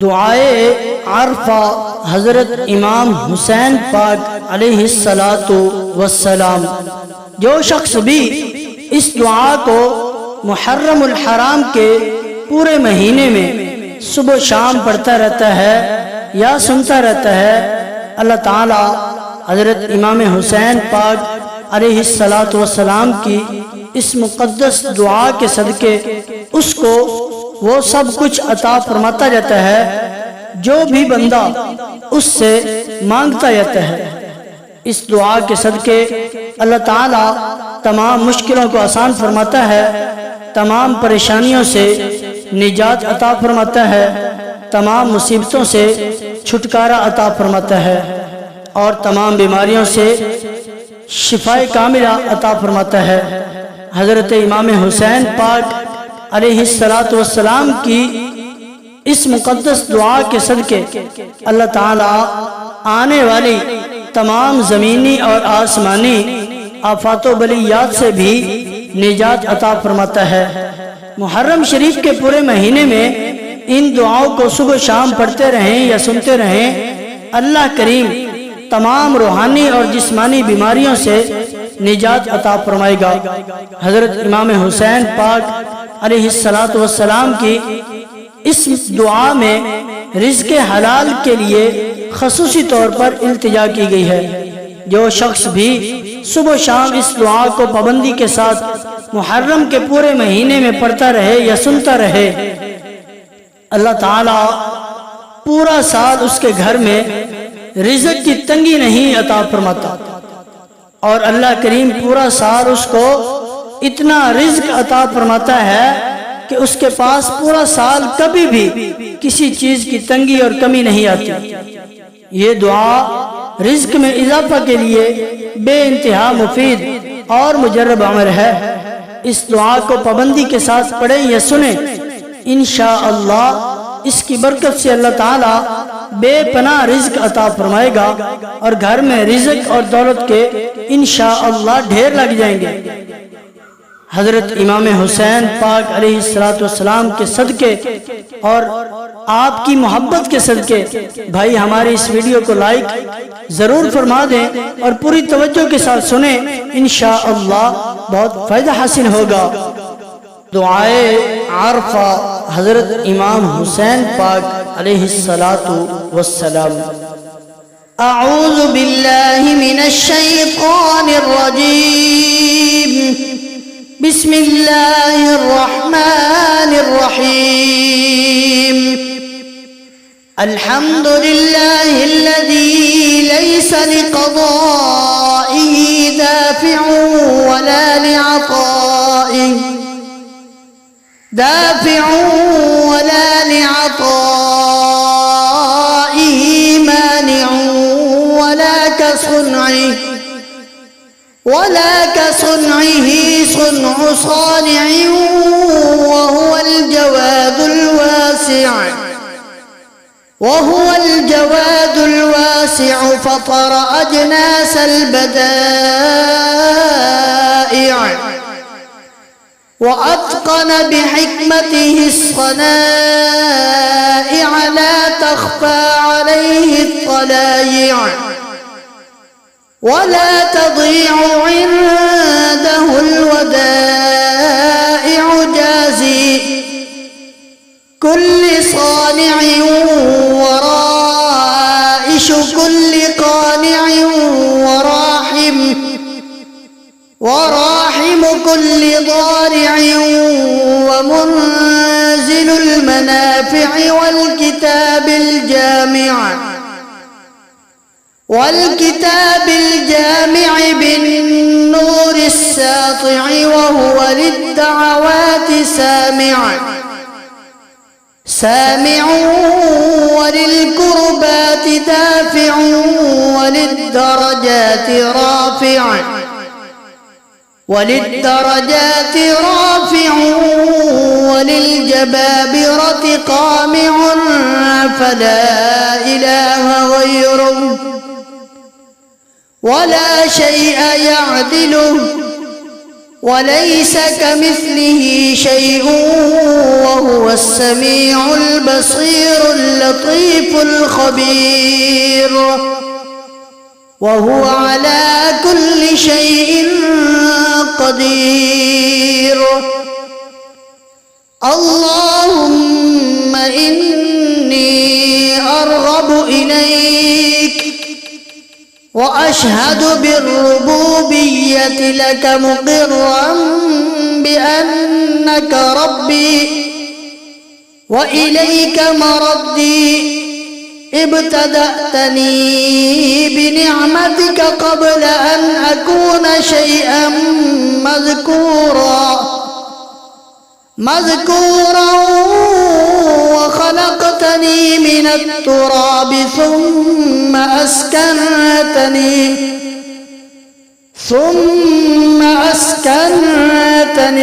دعائے عرفہ حضرت امام حسین پاک علیہ السلام۔ جو شخص بھی اس دعا کو محرم الحرام کے پورے مہینے میں صبح و شام پڑھتا رہتا ہے یا سنتا رہتا ہے، اللہ تعالی حضرت امام حسین پاک علیہ السلام کی اس مقدس دعا کے صدقے اس کو وہ سب کچھ عطا فرماتا جاتا ہے جو بھی بندہ اس سے مانگتا جاتا ہے۔ اس دعا کے صدقے اللہ تعالی تمام مشکلوں کو آسان فرماتا ہے، تمام پریشانیوں سے نجات عطا فرماتا ہے، تمام مصیبتوں سے چھٹکارا عطا فرماتا ہے اور تمام بیماریوں سے شفائے کاملہ عطا فرماتا ہے۔ حضرت امام حسین پاک علیہ السلام کی اس مقدس دعا کے صدقے اللہ تعالی آنے والی تمام زمینی اور آسمانی آفات و بلیات سے بھی نجات عطا فرماتا ہے۔ محرم شریف کے پورے مہینے میں ان دعاؤں کو صبح شام پڑھتے رہیں یا سنتے رہیں، اللہ کریم تمام روحانی اور جسمانی بیماریوں سے نجات عطا فرمائے گا۔ حضرت امام حسین پاک علیہ السلام کی اس دعا میں رزق حلال کے لیے خصوصی طور پر التجا کی گئی ہے۔ جو شخص بھی صبح و شام اس دعا کو پابندی کے ساتھ محرم کے پورے مہینے میں پڑھتا رہے یا سنتا رہے، اللہ تعالی پورا سال اس کے گھر میں رزق کی تنگی نہیں عطا فرماتا، اور اللہ کریم پورا سال اس کو اتنا رزق عطا فرماتا ہے کہ اس کے پاس پورا سال کبھی بھی کسی چیز کی تنگی اور کمی نہیں آتی۔ یہ دعا رزق میں اضافہ کے لیے بے انتہا مفید اور مجرب عمل ہے۔ اس دعا کو پابندی کے ساتھ پڑھیں یا سنیں، انشاءاللہ اس کی برکت سے اللہ تعالی بے پناہ رزق عطا فرمائے گا اور گھر میں رزق اور دولت کے انشاءاللہ ڈھیر لگ جائیں گے۔ حضرت امام حسین پاک علیہ السلام کے صدقے اور آپ کی محبت کے صدقے بھائی ہماری اس ویڈیو کو لائک ضرور فرما دیں اور پوری توجہ کے ساتھ سنیں، انشاءاللہ بہت فائدہ حاصل ہوگا۔ دعائے عرفہ حضرت امام حسین پاک علیہ السلام۔ اعوذ باللہ من الشیطان الرجیم، بسم اللہ الرحمن الرحیم۔ الحمد للہ الذی لیس لقضائه دافع ولا لعطائه مانع ولا كصنعه صنع صانع وهو الجواد الواسع فطر أجناس البدائع وأتقن بحكمته الصنائع لا تخفى عليه الطلايع ولا تضيع عنده الودائع جازي كل صانع ورائش كل قانع وراحم كل ضارع ومنزل المنافع والكتاب الجامع بالنور الساطع وهو للدعوات سامع وللكربات دافع وللدرجات رافع وللجبابرة قامع فلا إله غيره ولا شيء يعدله وليس كمثله شيء وهو السميع البصير اللطيف الخبير، وهو على كل شيء قدير. اللهم إني أرغب إليك وأشهد بالربوبية لك مقرا بأنك ربي وإليك مردي. ابتدأتني بنعمتك قبل أن أكون شيئا مذكورا وخلقتني من التراب ثم أسكنتني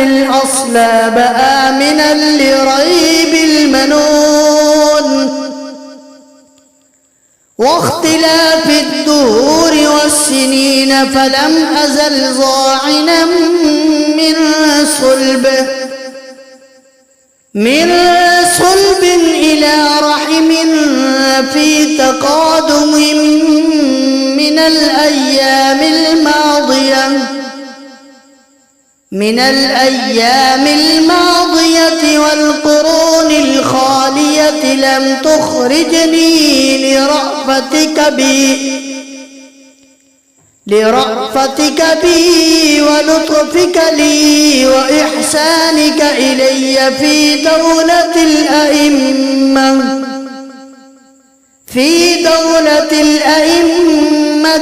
الأصلاب آمنا لريب المنون واختلاف الدهور والسنين، فلم أزل ظاعنا من صلب إلى رحم في تقادم من الأيام الماضية والقرون الخالية، لم تخرجني لرأفتك بي ولطفك لي وإحسانك إلي في دولة الأئمة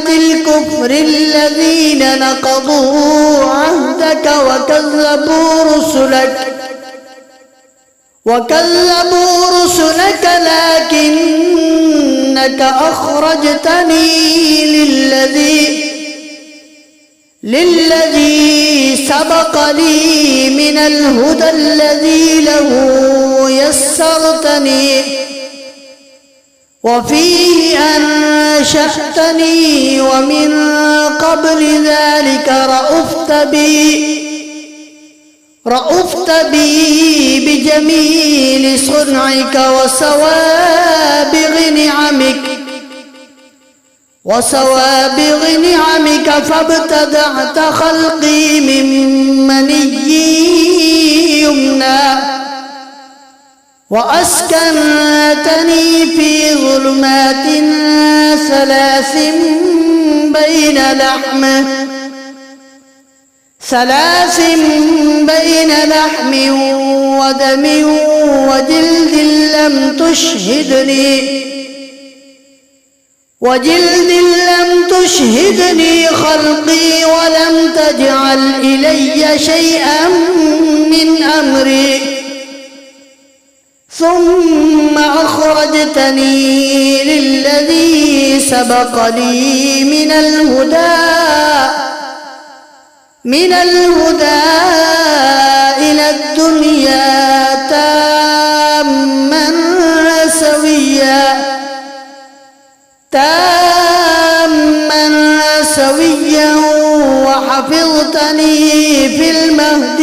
الكفر الذين نقضوا عهدك وكذبوا رسلك لكنك أخرجتني للذي سبق لي من الهدى الذي له يسرتني، وفيه أنشأتني ومن قبل ذلك رأفت بي بجميل صنعك وسوابغ نعمك فابتدعت خلقي من مني يمنى وأسكنتني في ظلمات ثلاث بين لحم ودم وجلد لم تشهدني خلقي ولم تجعل إلي شيئا من أمري، ثم أخرجتني للذي سبق لي من الهدى إلى الدنيا تاما سويا وحفظتني في المهد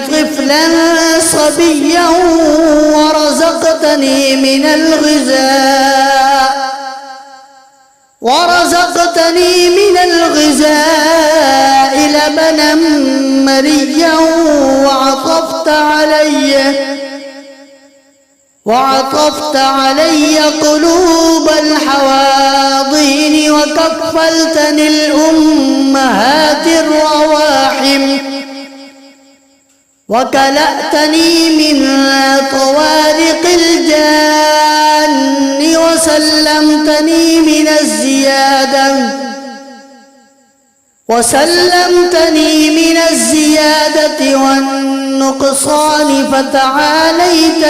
طفلا صبيا ورزقتني من الغذاء لبنا مريا وعطفت علي قلوب الحواضين وكفلتني الأمهات الرواحم وكلأتني من طوارق الجان وسلمتني من الزيادة والنقصان، فتعاليت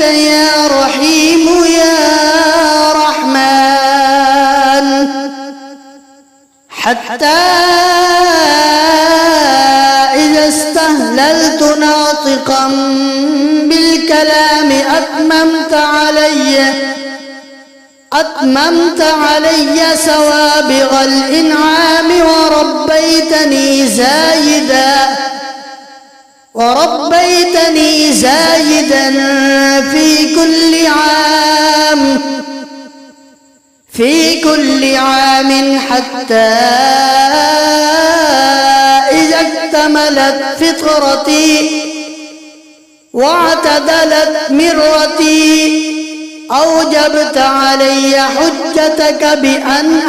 يا رحيم يا رحمن، حتى إذا استهللت ناطقا بالكلام أتممت علي وأتممت علي سوابغ الإنعام وربيتني زايدا في كل عام حتى إذا اكتملت فطرتي واعتدلت مرتي أوجبت علي حجتك بأن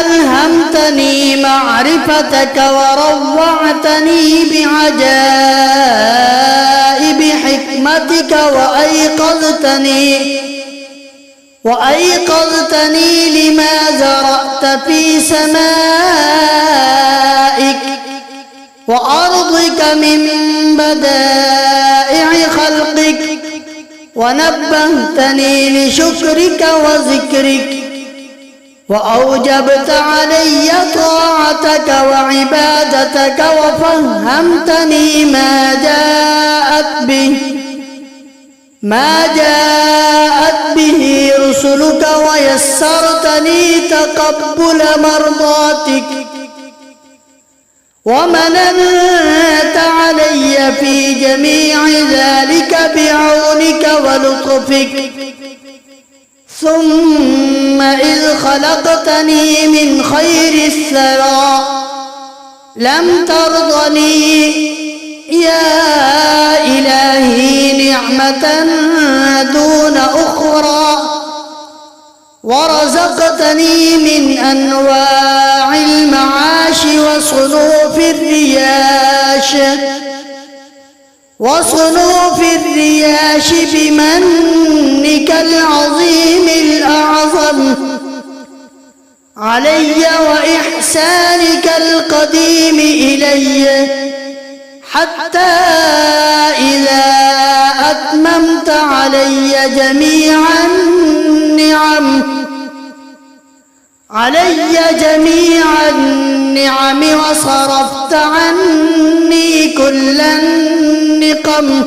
ألهمتني معرفتك وروعتني بعجائب حكمتك وأيقظتني لما زرعت في سمائك وأرضك من بدائع خلقك ونبهتني لشكرك وذكرك وأوجبت علي طاعتك وعبادتك وفهمتني ما جاءت به رسلك ويسرتني تقبل مرضاتك ومننت علي في جميع ذلك بعونك ولطفك ثم إذ خلقتني من خير الثرى لم ترضني يا إلهي نعمة دون أخرى ورزقتني من أنواع المعاش وصنوف الرياش بمنك العظيم الأعظم علي وإحسانك القديم إلي حتى إذا أتممت علي جميع النعم وصرفت عني كل النقم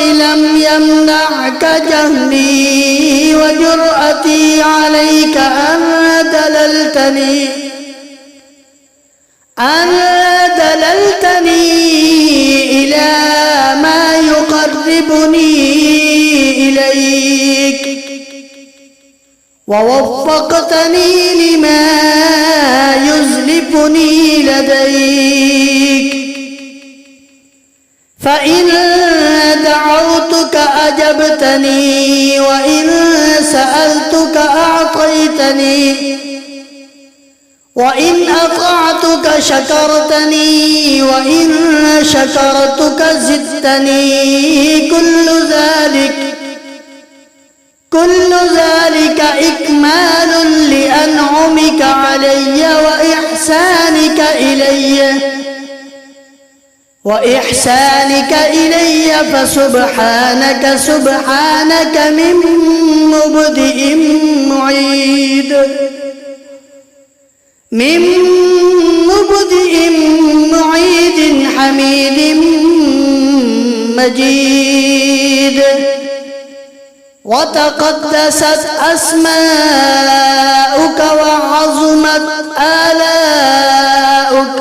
لم يمنعك جهلي وجرأتي عليك أن دللتني إلى ما يقربني إليك ووفقتني لما يزلفني لديك فإن دعوتك أجبتني وإن سألتك أعطيتني وإن أطعتك شكرتني وإن شكرتك زدتني كل ذلك إكمال لأنعمك علي وإحسانك إلي فسبحانك من مبدئ معيد حميد مجيد وتقدست أسماؤك وعظمت آلاؤك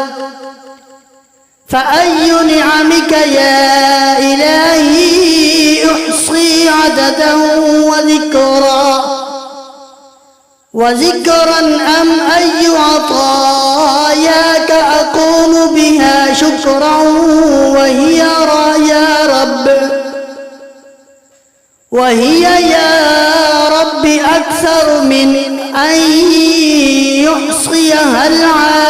فأي نعمك يا إلهي أحصي عددا وذكرا أم أي عطاياك أقوم بها شكرا وهي يا رب أكثر من أن يحصيها العادون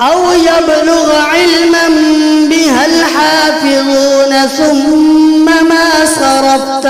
أو يبلغ علما بها الحافظون ثم ما صرفت